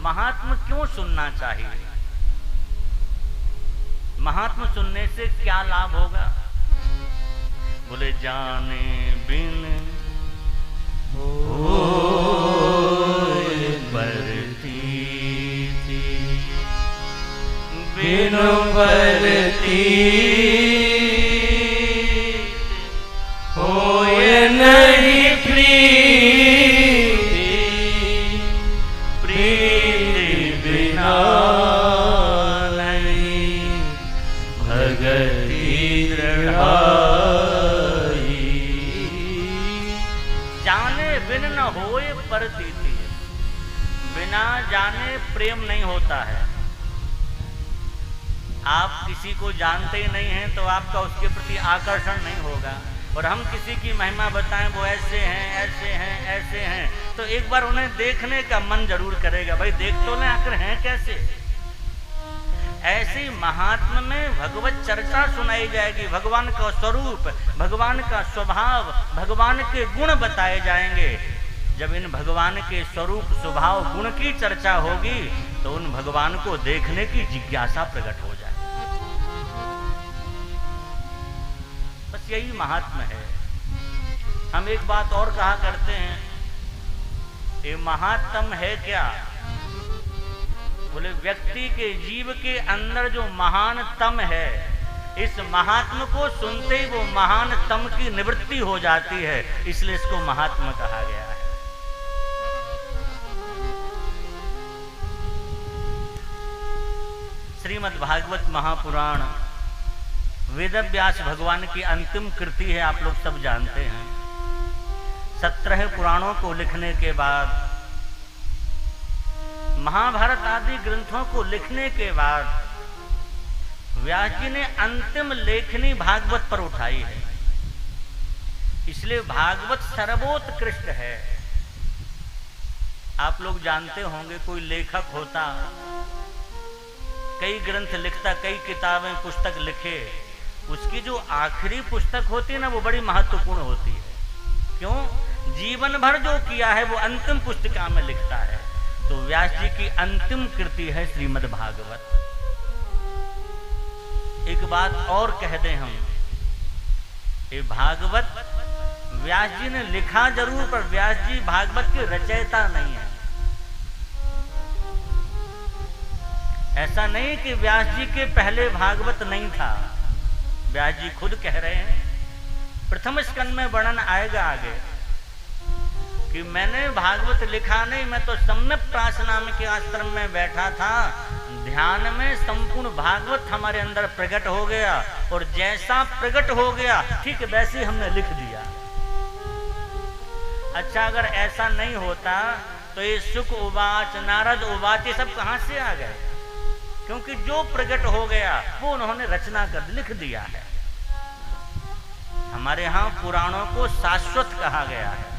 महात्मा क्यों सुनना चाहिए? महात्मा सुनने से क्या लाभ होगा? बोले जाने बिन होए प्रतीति, बिन प्रतीति होए नहीं प्रीति, प्रीति बिना नहीं भगति दृढ़ाई। जाने बिन न होए प्रतीति, बिना जाने प्रेम नहीं होता है। आप किसी को जानते ही नहीं हैं तो आपका उसके प्रति आकर्षण नहीं होगा। और हम किसी की महिमा बताएं, वो ऐसे हैं ऐसे हैं ऐसे हैं, तो एक बार उन्हें देखने का मन जरूर करेगा, भाई देख तो ले आकर हैं कैसे। ऐसी महात्मा में भगवत चर्चा सुनाई जाएगी, भगवान का स्वरूप, भगवान का स्वभाव, भगवान के गुण बताए जाएंगे। जब इन भगवान के स्वरूप स्वभाव गुण की चर्चा होगी तो उन भगवान को देखने की जिज्ञासा प्रकट हो जाए। बस यही महात्मा है। हम एक बात और कहा करते हैं, ये महात्म है क्या? बोले व्यक्ति के जीव के अंदर जो महान तम है, इस महात्मा को सुनते ही वो महान तम की निवृत्ति हो जाती है, इसलिए इसको महात्मा कहा गया है। श्रीमद् भागवत महापुराण वेदव्यास भगवान की अंतिम कृति है, आप लोग सब जानते हैं। 17 पुराणों को लिखने के बाद, महाभारत आदि ग्रंथों को लिखने के बाद व्यास जी ने अंतिम लेखनी भागवत पर उठाई है। इसलिए भागवत सर्वोत्कृष्ट है। आप लोग जानते होंगे, कोई लेखक होता, कई ग्रंथ लिखता, कई किताबें पुस्तक लिखे, उसकी जो आखिरी पुस्तक होती है ना, वो बड़ी महत्वपूर्ण होती है। क्यों? जीवन भर जो किया है वो अंतिम पुस्तिका में लिखता है। तो व्यास जी की अंतिम कृति है श्रीमद् भागवत। एक बात और कह दें हम, ये भागवत व्यास जी ने लिखा जरूर, पर व्यास जी भागवत के रचयिता नहीं है। ऐसा नहीं कि व्यास जी के पहले भागवत नहीं था। व्यास जी खुद कह रहे हैं, प्रथम स्कंद में वर्णन आएगा आगे, कि मैंने भागवत लिखा नहीं, मैं तो सम्यक प्राशनाम के आश्रम में बैठा था, ध्यान में संपूर्ण भागवत हमारे अंदर प्रकट हो गया, और जैसा प्रकट हो गया ठीक वैसे हमने लिख दिया। अच्छा, अगर ऐसा नहीं होता तो ये सुक उवाच, नारद उवाच, ये सब कहां से आ गए? क्योंकि जो प्रकट हो गया वो उन्होंने रचना कर लिख दिया है। हमारे यहां पुराणों को शाश्वत कहा गया है।